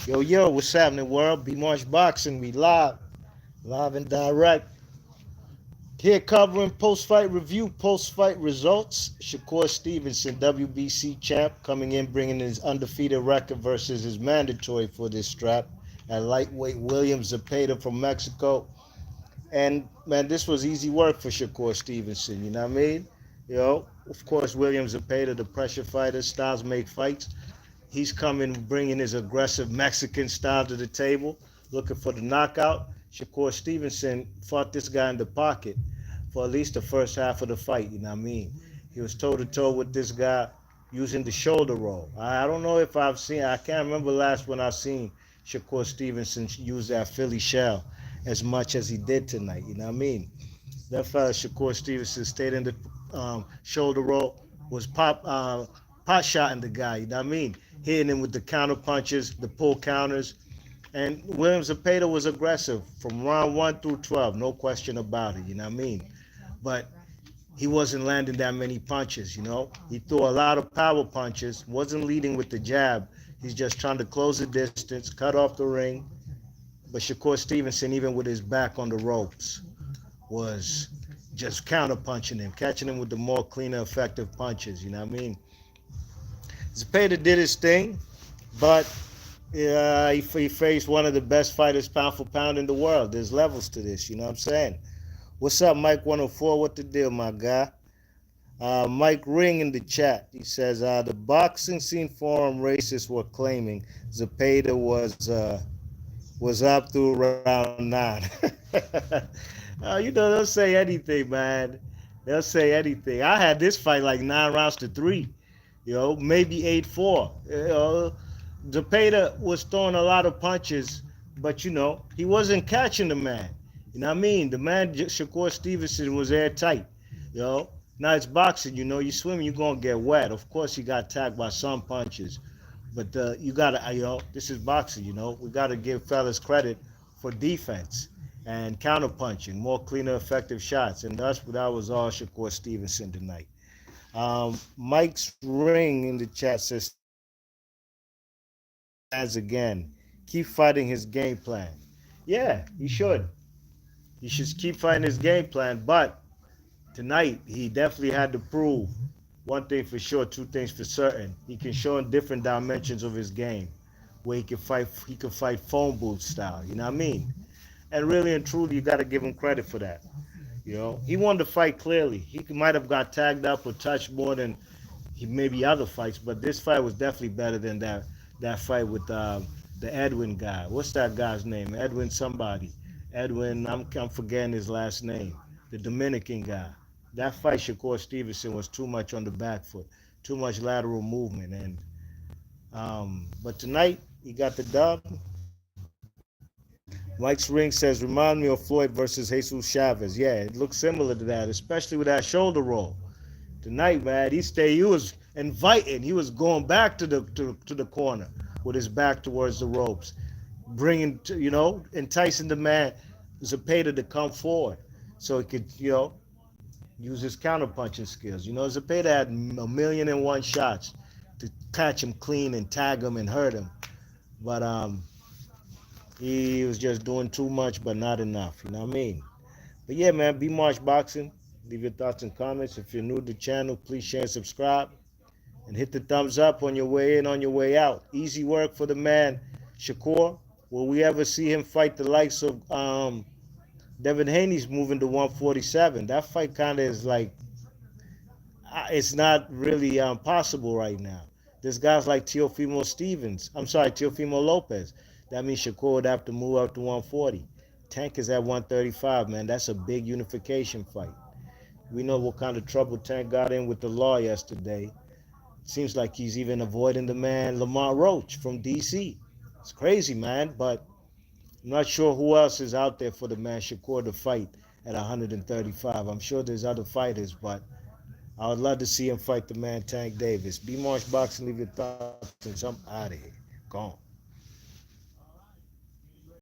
Yo, what's happening, world? B March Boxing, we live and direct. Here covering post-fight review, post-fight results. Shakur Stevenson, WBC champ, coming in bringing his undefeated record versus his mandatory for this strap at lightweight William Zepeda from Mexico. And man, this was easy work for Shakur Stevenson. You know what I mean? Of course, William Zepeda, the pressure fighter, styles make fights. He's coming bringing his aggressive Mexican style to the table, looking for the knockout. Shakur Stevenson fought this guy in the pocket for at least the first half of the fight, you know what I mean? He was toe to toe with this guy using the shoulder roll. I don't know if I can't remember last when I've seen Shakur Stevenson use that Philly shell as much as he did tonight, you know what I mean? That fella, Shakur Stevenson, stayed in the shoulder roll, was pot shotting the guy, you know what I mean? Hitting him with the counter punches, the pull counters. And Williams Zepeda was aggressive from round 1 through 12, no question about it, you know what I mean? But he wasn't landing that many punches, you know? He threw a lot of power punches, wasn't leading with the jab. He's just trying to close the distance, cut off the ring. But Shakur Stevenson, even with his back on the ropes, was just counter punching him, catching him with the more cleaner, effective punches, you know what I mean? Zepeda did his thing, but he faced one of the best fighters pound for pound in the world. There's levels to this, you know what I'm saying? What's up, Mike 104? What the deal, my guy? Mike Ring in the chat. He says the boxing scene forum racists were claiming Zepeda was up through round 9. They'll say anything, man. They'll say anything. I had this fight like 9 rounds to 3. Maybe 8-4. Zepeda was throwing a lot of punches, but he wasn't catching the man. You know what I mean? The man, Shakur Stevenson, was airtight. Now it's boxing. You swim, you're gonna get wet. Of course, he got tagged by some punches, but you gotta, this is boxing. We gotta give fellas credit for defense and counter punching, more cleaner, effective shots, and that was all Shakur Stevenson tonight. Mike's ring in the chat says, as again, keep fighting his game plan. Yeah, he should. He should keep fighting his game plan, but tonight he definitely had to prove one thing for sure, two things for certain. He can show in different dimensions of his game where he can fight phone booth style, you know what I mean? And really and truly, you got to give him credit for that. He won the fight clearly. He might have got tagged up or touched more than maybe other fights, but this fight was definitely better than that fight with the Edwin guy. What's that guy's name? Edwin somebody. Edwin, I'm forgetting his last name. The Dominican guy. That fight, Shakur Stevenson, was too much on the back foot, too much lateral movement, but tonight he got the dub. Mike's ring says, remind me of Floyd versus Jesus Chavez. Yeah, it looks similar to that, especially with that shoulder roll. Tonight, man, he was inviting. He was going back to the corner with his back towards the ropes, enticing the man Zepeda to come forward so he could, use his counterpunching skills. Zepeda had 1,000,001 shots to catch him clean and tag him and hurt him, but he was just doing too much, but not enough. You know what I mean? But yeah, man, be March Boxing. Leave your thoughts and comments. If you're new to the channel, please share and subscribe. And hit the thumbs up on your way in, on your way out. Easy work for the man, Shakur. Will we ever see him fight the likes of Devin Haney's moving to 147? That fight kind of is like, it's not really possible right now. There's guys like Teofimo Lopez. That means Shakur would have to move up to 140. Tank is at 135, man. That's a big unification fight. We know what kind of trouble Tank got in with the law yesterday. Seems like he's even avoiding the man Lamar Roach from D.C. It's crazy, man, but I'm not sure who else is out there for the man Shakur to fight at 135. I'm sure there's other fighters, but I would love to see him fight the man Tank Davis. Be Marsh Boxing, leave your thoughts, and I'm out of here. Gone.